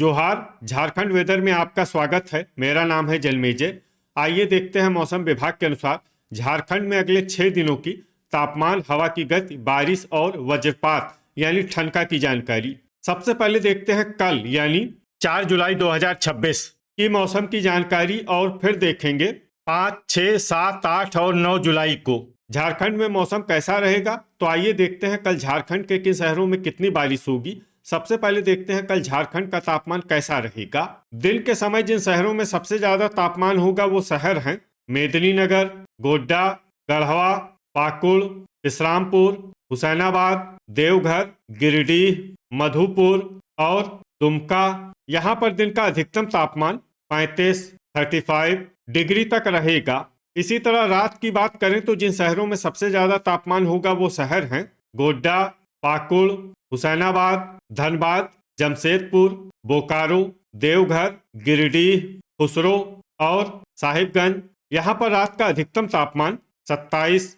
जोहार। झारखंड वेदर में आपका स्वागत है। मेरा नाम है जलमेजय। आइए देखते हैं मौसम विभाग के अनुसार झारखंड में अगले 6 दिनों की तापमान, हवा की गति, बारिश और वज्रपात यानी ठनका की जानकारी। सबसे पहले देखते हैं कल यानी 4 जुलाई 2026 की मौसम की जानकारी और फिर देखेंगे 5, 6, 7, 8 और 9 जुलाई को झारखंड में मौसम कैसा रहेगा। तो आइए देखते हैं कल झारखंड के किन शहरों में कितनी बारिश होगी। सबसे पहले देखते हैं कल झारखंड का तापमान कैसा रहेगा। दिन के समय जिन शहरों में सबसे ज्यादा तापमान होगा वो शहर हैं मेदिनीनगर, गोड्डा, गढ़वा, पाकुड़, विश्रामपुर, हुसैनाबाद, देवघर, गिरिडीह, मधुपुर और दुमका। यहाँ पर दिन का अधिकतम तापमान 35 डिग्री तक रहेगा। इसी तरह रात की बात करें तो जिन शहरों में सबसे ज्यादा तापमान होगा वो शहर हैं गोड्डा, पाकुड़, हुसैनाबाद, धनबाद, जमशेदपुर, बोकारो, देवघर, गिरिडीह, खुसरो और साहिबगंज। यहाँ पर रात का अधिकतम तापमान 27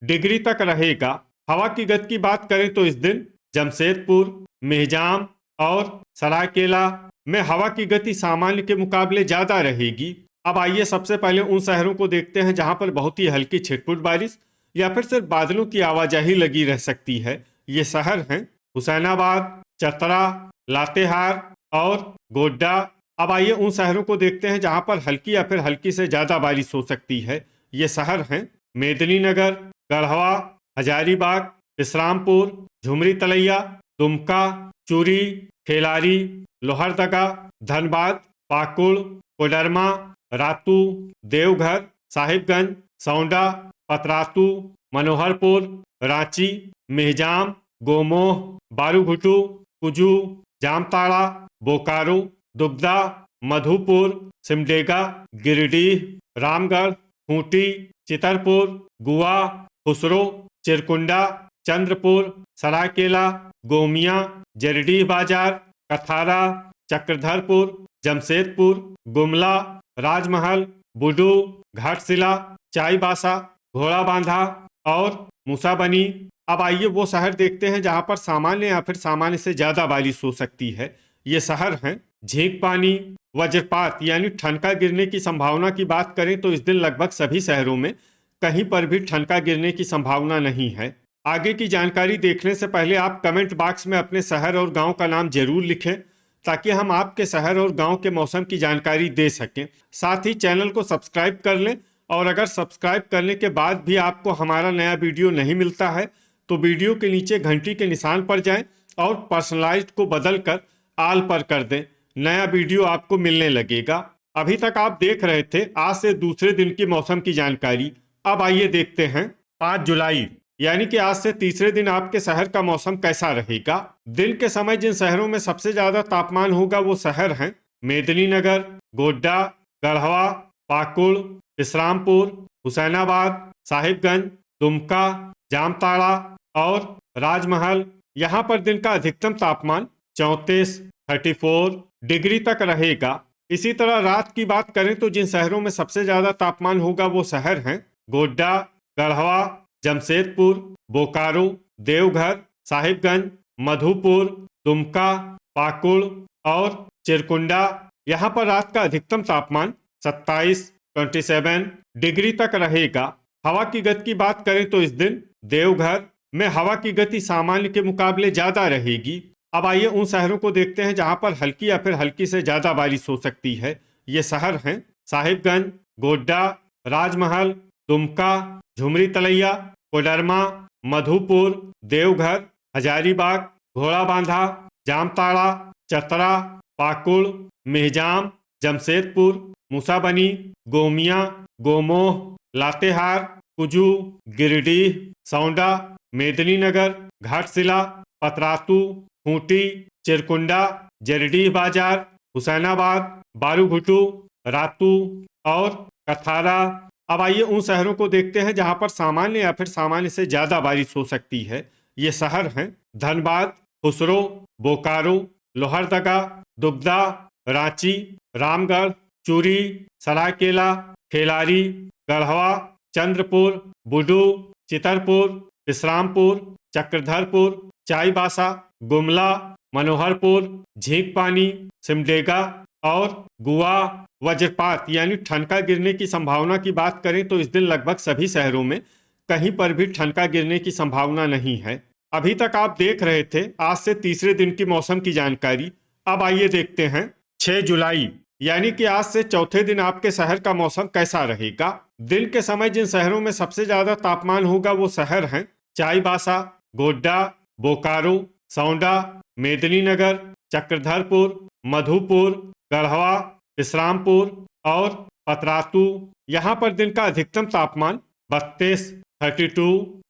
डिग्री तक रहेगा। हवा की गति की बात करें तो इस दिन जमशेदपुर, मेहजाम और सरायकेला में हवा की गति सामान्य के मुकाबले ज्यादा रहेगी। अब आइए सबसे पहले उन शहरों को देखते हैं जहां पर बहुत ही हल्की छिटपुट बारिश या फिर सिर्फ बादलों की आवाजाही लगी रह सकती है। ये शहर हैं हुसैनाबाद, चतरा, लातेहार और गोड्डा। अब आइए उन शहरों को देखते हैं जहां पर हल्की या फिर हल्की से ज्यादा बारिश हो सकती है। ये शहर हैं मेदिनीनगर, गढ़वा, हजारीबाग, विश्रामपुर, झुमरी तलैया, दुमका, चूरी, खेलारी, लोहरदगा, धनबाद, पाकुड़, कोडरमा, रातू, देवघर, साहिबगंज, सौंडा, पतरातू, मनोहरपुर, रांची, मेहजाम, गोमोह, बारूघुटू, कुजू, जामताड़ा, बोकारो, दुगदा, मधुपुर, सिमडेगा, गिरिडीह, रामगढ़, खूंटी, चितरपुर, गुआ, खुसरो, चिरकुंडा, चंद्रपुर, सरायकेला, गोमिया, जरडीह बाजार, कथारा, चक्रधरपुर, जमशेदपुर, गुमला, राजमहल, बुडू, घाटशिला, चाईबासा, घोड़ा बांधा और मूसाबनी। अब आइए वो शहर देखते हैं जहां पर सामान्य या फिर सामान्य से ज्यादा बारिश हो सकती है। ये शहर हैं झींकपानी। वज्रपात यानी ठनका गिरने की संभावना की बात करें तो इस दिन लगभग सभी शहरों में कहीं पर भी ठनका गिरने की संभावना नहीं है। आगे की जानकारी देखने से पहले आप कमेंट बॉक्स में अपने शहर और गांव का नाम जरूर लिखें ताकि हम आपके शहर और गांव के मौसम की जानकारी दे सकें। साथ ही चैनल को सब्सक्राइब कर लें और अगर सब्सक्राइब करने के बाद भी आपको हमारा नया वीडियो नहीं मिलता है तो वीडियो के नीचे घंटी के निशान पर जाएं और पर्सनलाइज्ड को बदल कर आल पर कर दें। नया वीडियो आपको मिलने लगेगा। अभी तक आप देख रहे थे आज से दूसरे दिन की मौसम की जानकारी। अब आइए देखते हैं 5 जुलाई यानी कि आज से तीसरे दिन आपके शहर का मौसम कैसा रहेगा। दिन के समय जिन शहरों में सबसे ज्यादा तापमान होगा वो शहर हैं मेदिनीनगर, गोड्डा, गढ़वा, पाकुड़, विश्रामपुर, हुसैनाबाद, साहिबगंज, दुमका, जामताड़ा और राजमहल। यहाँ पर दिन का अधिकतम तापमान 34 डिग्री तक रहेगा। इसी तरह रात की बात करें तो जिन शहरों में सबसे ज्यादा तापमान होगा वो शहर हैं गोड्डा, गढ़वा, जमशेदपुर, बोकारो, देवघर, साहिबगंज, मधुपुर, दुमका, पाकुड़ और चिरकुंडा। यहाँ पर रात का अधिकतम तापमान 27 डिग्री तक रहेगा। हवा की गति की बात करें तो इस दिन देवघर में हवा की गति सामान्य के मुकाबले ज्यादा रहेगी। अब आइए उन शहरों को देखते हैं जहां पर हल्की या फिर हल्की से ज्यादा बारिश हो सकती है। ये शहर हैं साहिबगंज, गोड्डा, राजमहल, दुमका, झुमरी तलैया, कोडरमा, मधुपुर, देवघर, हजारीबाग, घोड़ा बांधा, जामताड़ा, चतरा, पाकुड़, मेहजाम, जमशेदपुर, मूसाबनी, गोमिया, गोमोह, लातेहार, कुजू, गिरिडीह, सौंडा, मेदिनीनगर, घाटशिला, पतरातू, खूंटी, चिरकुंडा, जरडीह बाजार, हुसैनाबाद, बारूघुटू, रातू और कथारा। अब आइए उन शहरों को देखते हैं जहां पर सामान्य या फिर सामान्य से ज्यादा बारिश हो सकती है। ये शहर हैं धनबाद, खुसरो, बोकारो, लोहरदगा, दुगदा, रांची, रामगढ़, चूरी, सरायकेला, खेलारी, गढ़वा, चंद्रपुर, बुडू, चितरपुर, विश्रामपुर, चक्रधरपुर, चाईबासा, गुमला, मनोहरपुर, झींकपानी, सिमडेगा और गुआ वज्रपात यानी ठनका गिरने की संभावना की बात करें तो इस दिन लगभग सभी शहरों में कहीं पर भी ठनका गिरने की संभावना नहीं है। अभी तक आप देख रहे थे आज से तीसरे दिन की मौसम की जानकारी। अब आइए देखते हैं 6 जुलाई यानी कि आज से चौथे दिन आपके शहर का मौसम कैसा रहेगा। दिन के समय जिन शहरों में सबसे ज्यादा तापमान होगा वो शहर हैं चाईबासा, गोड्डा, बोकारो, सौंडा, मेदिनीनगर, चक्रधरपुर, मधुपुर, गढ़वा, विश्रामपुर और पतरातू। यहाँ पर दिन का अधिकतम तापमान 32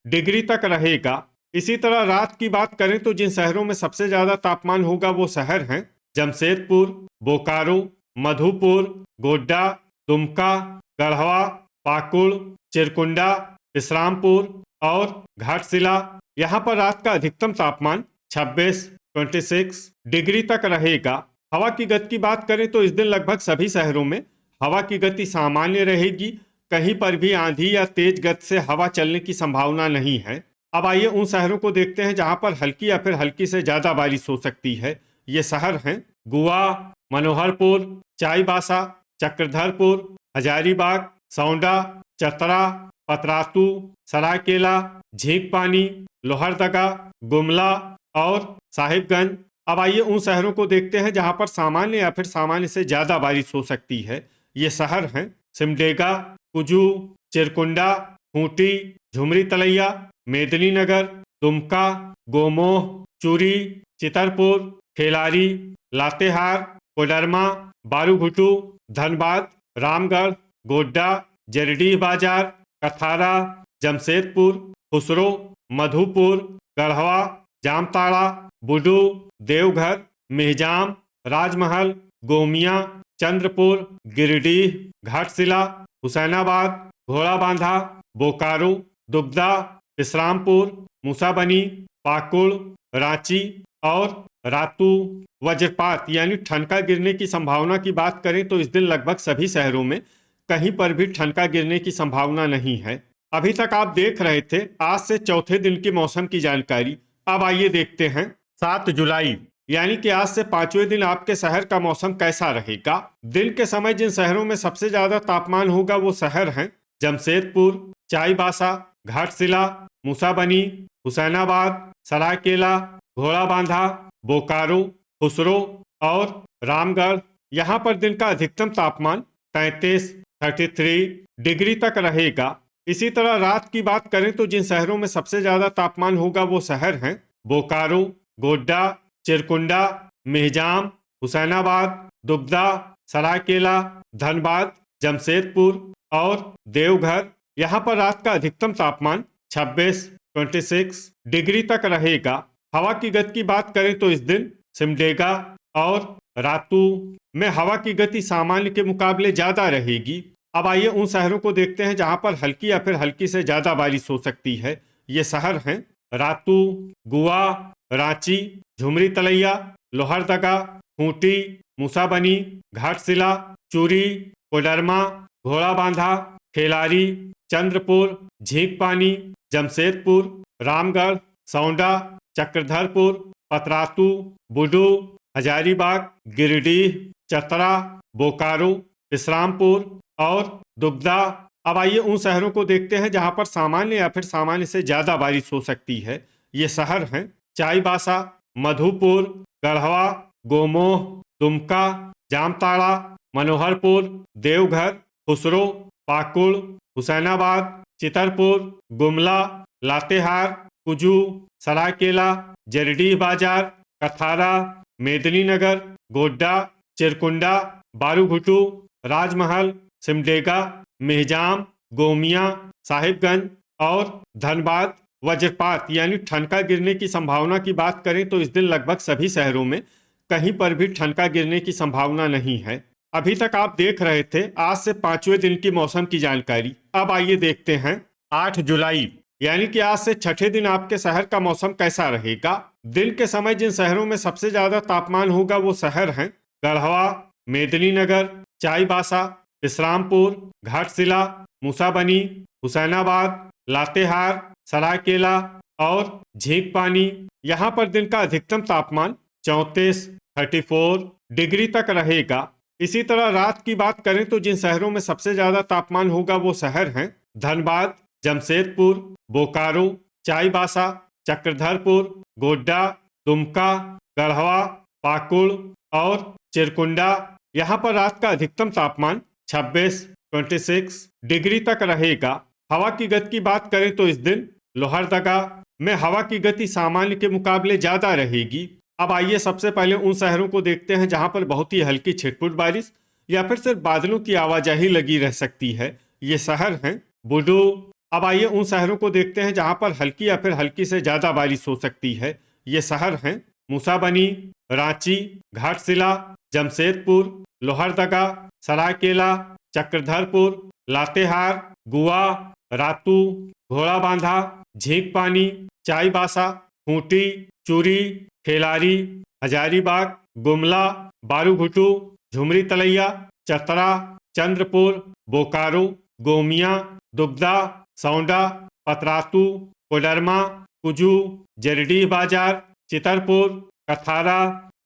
डिग्री तक रहेगा। इसी तरह रात की बात करें तो जिन शहरों में सबसे ज्यादा तापमान होगा वो शहर हैं जमशेदपुर, बोकारो, मधुपुर, गोड्डा, दुमका, गढ़वा, पाकुड़, चिरकुंडा, विश्रामपुर और घाटशिला। यहाँ पर रात का अधिकतम तापमान 26 डिग्री तक रहेगा। हवा की गति की बात करें तो इस दिन लगभग सभी शहरों में हवा की गति सामान्य रहेगी। कहीं पर भी आंधी या तेज गति से हवा चलने की संभावना नहीं है। अब आइए उन शहरों को देखते हैं जहां पर हल्की या फिर हल्की से ज्यादा बारिश हो सकती है। ये शहर हैं गुआ, मनोहरपुर, चाईबासा, चक्रधरपुर, हजारीबाग, सौंडा, चतरा, पतरातू, सरायकेला, झींकपानी, लोहरदगा, गुमला और साहिबगंज। अब आइए उन शहरों को देखते हैं जहां पर सामान्य या फिर सामान्य से ज्यादा बारिश हो सकती है। ये शहर हैं सिमडेगा, कुजू, चिरकुंडा, खूंटी, झुमरी तलैया, मेदिनीनगर, दुमका, गोमोह, चूरी, चितरपुर, खेलारी, लातेहार, कोडरमा, बारूघुटू, धनबाद, रामगढ़, गोड्डा, जरडीह बाजार, कथारा, जमशेदपुर, खुसरो, मधुपुर, गढ़वा, जामताड़ा, बुडू, देवघर, मेहजाम, राजमहल, गोमिया, चंद्रपुर, गिरिडीह, घाटशिला, हुसैनाबाद, घोड़ाबांधा, बोकारो, दुगदा, विश्रामपुर, मूसाबनी, पाकुड़, रांची और रातू। वज्रपात यानी ठनका गिरने की संभावना की बात करें तो इस दिन लगभग सभी शहरों में कहीं पर भी ठनका गिरने की संभावना नहीं है। अभी तक आप देख रहे थे आज से चौथे दिन की मौसम की जानकारी। अब आइए देखते हैं 7 जुलाई यानी कि आज से पांचवें दिन आपके शहर का मौसम कैसा रहेगा। दिन के समय जिन शहरों में सबसे ज्यादा तापमान होगा वो शहर हैं जमशेदपुर, चाईबासा, घाटशिला, मूसाबनी, हुसैनाबाद, सरायकेला, घोड़ाबांधा, बोकारो, खुसरो और रामगढ़। यहाँ पर दिन का अधिकतम तापमान 33 डिग्री तक रहेगा। इसी तरह रात की बात करें तो जिन शहरों में सबसे ज्यादा तापमान होगा वो शहर हैं बोकारो, गोड्डा, चिरकुंडा, मेहजाम, हुसैनाबाद, दुगदा, सरायकेला, धनबाद, जमशेदपुर और देवघर। यहाँ पर रात का अधिकतम तापमान 26 डिग्री तक रहेगा। हवा की गति की बात करें तो इस दिन सिमडेगा और रातू में हवा की गति सामान्य के मुकाबले ज्यादा रहेगी। अब आइए उन शहरों को देखते हैं जहां पर हल्की या फिर हल्की से ज्यादा बारिश हो सकती है। ये शहर हैं रातू, गुआ, रांची, झुमरी तलैया, लोहरदगा, खूंटी, मूसाबनी, घाटशिला, चूरी, कोडरमा, घोड़ाबांधा, खेलारी, चंद्रपुर, झींकपानी, जमशेदपुर, रामगढ़, सौंडा, चक्रधरपुर, पतरातू, बुडू, हजारीबाग, गिरिडीह, चतरा, बोकारो, विश्रामपुर और दुगदा। अब आइए उन शहरों को देखते हैं जहां पर सामान्य या फिर सामान्य से ज्यादा बारिश हो सकती है। ये शहर हैं चाईबासा, मधुपुर, गढ़वा, गोमोह, दुमका, जामताड़ा, मनोहरपुर, देवघर, खुसरो, पाकुड़, हुसैनाबाद, चितरपुर, गुमला, लातेहार, कुजू, सरायकेला, जरडीह बाजार, कथारा, मेदिनीनगर, गोड्डा, चिरकुंडा, बारूघुटू, राजमहल, सिमडेगा, मेहजाम, गोमिया, साहिबगंज और धनबाद। वज्रपात यानी ठनका गिरने की संभावना की बात करें तो इस दिन लगभग सभी शहरों में कहीं पर भी ठनका गिरने की संभावना नहीं है। अभी तक आप देख रहे थे आज से पांचवें दिन की मौसम की जानकारी। अब आइए देखते हैं 8 जुलाई यानी कि आज से छठे दिन आपके शहर का मौसम कैसा रहेगा। दिन के समय जिन शहरों में सबसे ज्यादा तापमान होगा वो शहर हैं गढ़वा, मेदिनीनगर, चाईबासा, विश्रामपुर, घाटशिला, मूसाबनी, हुसैनाबाद, लातेहार, सरायकेला, और झींक पानी, यहाँ पर दिन का अधिकतम तापमान 34 डिग्री तक रहेगा। इसी तरह रात की बात करें तो जिन शहरों में सबसे ज्यादा तापमान होगा वो शहर हैं धनबाद, जमशेदपुर, बोकारो, चाईबासा, चक्रधरपुर, गोड्डा, दुमका, गढ़वा, पाकुड़ और चिरकुंडा। यहाँ पर रात का अधिकतम तापमान 26 डिग्री तक रहेगा। हवा की गति की बात करें तो इस दिन लोहरदगा में हवा की गति सामान्य के मुकाबले ज्यादा रहेगी। अब आइए सबसे पहले उन शहरों को देखते हैं जहां पर बहुत ही हल्की छिटपुट बारिश या फिर सिर्फ बादलों की आवाजाही लगी रह सकती है। ये शहर हैं बुडू। अब आइए उन शहरों को देखते हैं जहां पर हल्की या फिर हल्की से ज्यादा बारिश हो सकती है। ये शहर हैं मूसाबनी, रांची, घाटशिला, जमशेदपुर, लोहरदगा, सरायकेला, चक्रधरपुर, लातेहार, गुआ, रातू, घोड़ाबांधा, झींकपानी, चाईबासा, खूंटी, चूरी, खेलारी, हजारीबाग, गुमला, बारूघुटू, झुमरी तलैया, चतरा, चंद्रपुर, बोकारो, गोमिया, दुगदा, सौंडा, पतरातू, कोडरमा, कुजू, जरडीह बाजार, चितरपुर, कथारा,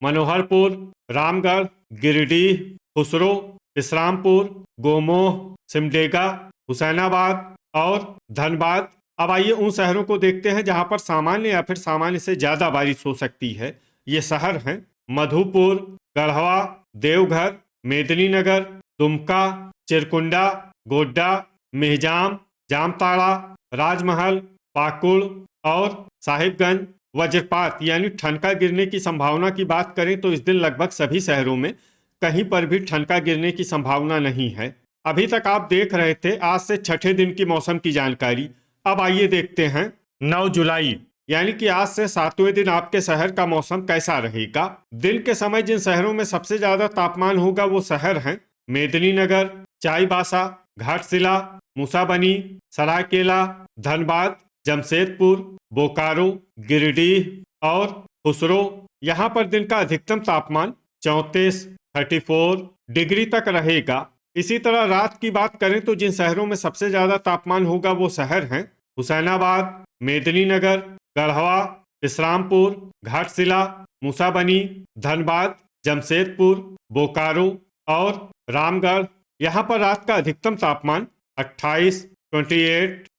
मनोहरपुर, रामगढ़, गिरिडीह, खुसरो, विश्रामपुर, गोमोह, सिमडेगा, हुसैनाबाद और धनबाद। अब आइए उन शहरों को देखते हैं जहां पर सामान्य या फिर सामान्य से ज्यादा बारिश हो सकती है। ये शहर हैं मधुपुर, गढ़वा, देवघर, मेदिनीनगर, दुमका, चिरकुंडा, गोड्डा, मेहजाम, जामताड़ा, राजमहल, पाकुड़ और साहिबगंज। वज्रपात यानी ठनका गिरने की संभावना की बात करें तो इस दिन लगभग सभी शहरों में कहीं पर भी ठनका गिरने की संभावना नहीं है। अभी तक आप देख रहे थे आज से छठे दिन की मौसम की जानकारी। अब आइए देखते हैं 9 जुलाई यानी कि आज से 7वें दिन आपके शहर का मौसम कैसा रहेगा। दिन के समय जिन शहरों में सबसे ज्यादा तापमान होगा वो शहर हैं मेदिनीनगर, चाईबासा, घाटशिला, मूसाबनी, सरायकेला, धनबाद, जमशेदपुर, बोकारो, गिरिडीह और खुसरो। यहाँ पर दिन का अधिकतम तापमान 34 डिग्री तक रहेगा। इसी तरह रात की बात करें तो जिन शहरों में सबसे ज्यादा तापमान होगा वो शहर हैं हुसैनाबाद, मेदिनीनगर, गढ़वा, विश्रामपुर, घाटशिला, मूसाबनी, धनबाद, जमशेदपुर, बोकारो और रामगढ़। यहाँ पर रात का अधिकतम तापमान 28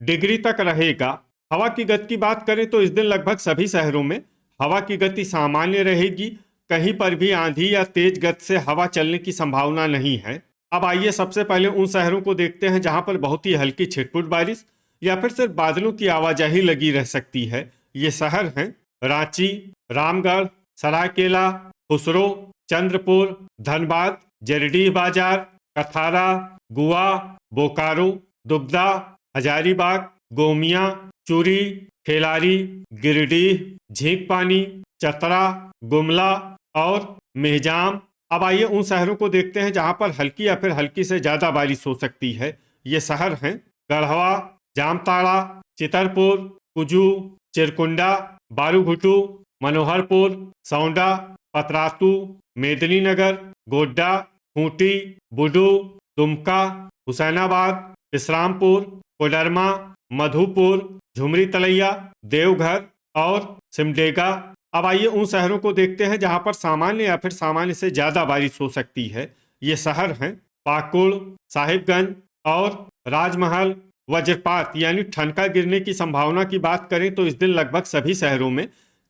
डिग्री तक रहेगा। हवा की गति की बात करें तो इस दिन लगभग सभी शहरों में हवा की गति सामान्य रहेगी। कहीं पर भी आंधी या तेज गति से हवा चलने की संभावना नहीं है। अब आइए सबसे पहले उन शहरों को देखते हैं जहां पर बहुत ही हल्की छिटपुट बारिश या फिर सिर्फ बादलों की आवाजाही लगी रह सकती है। ये शहर हैं रांची, रामगढ़, सरायकेला, खुसरो, चंद्रपुर, धनबाद, जरडीह बाजार, कथारा, गुआ, बोकारो, दुगदा, हजारीबाग, गोमिया, चूरी, खेलारी, गिरिडीह, झींकपानी, चतरा, गुमला और मेहजाम। अब आइए उन शहरों को देखते हैं जहां पर हल्की या फिर हल्की से ज्यादा बारिश हो सकती है। ये शहर हैं गढ़वा, जामताड़ा, चितरपुर, कुजू, चिरकुंडा, बारूघुटू, मनोहरपुर, सौंडा, पतरातू, मेदिनीनगर, गोड्डा, खूंटी, बुडू, दुमका, हुसैनाबाद, विश्रामपुर, कोडरमा, मधुपुर, झुमरी तलैया, देवघर और सिमडेगा। अब आइए उन शहरों को देखते हैं जहां पर सामान्य या फिर सामान्य से ज्यादा बारिश हो सकती है। ये शहर हैं पाकुड़, साहिबगंज और राजमहल। वज्रपात यानी ठनका गिरने की संभावना की बात करें तो इस दिन लगभग सभी शहरों में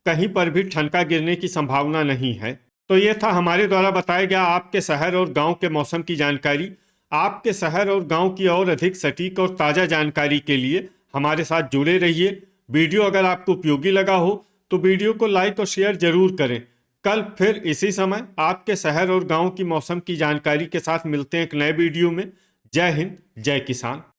कहीं पर भी ठनका गिरने की संभावना नहीं है। तो ये था हमारे द्वारा बताया गया आपके शहर और गांव के मौसम की जानकारी। आपके शहर और गांव की और अधिक सटीक और ताज़ा जानकारी के लिए हमारे साथ जुड़े रहिए। वीडियो अगर आपको उपयोगी लगा हो तो वीडियो को लाइक और शेयर जरूर करें। कल फिर इसी समय आपके शहर और गांव की मौसम की जानकारी के साथ मिलते हैं एक नए वीडियो में। जय हिंद, जय किसान।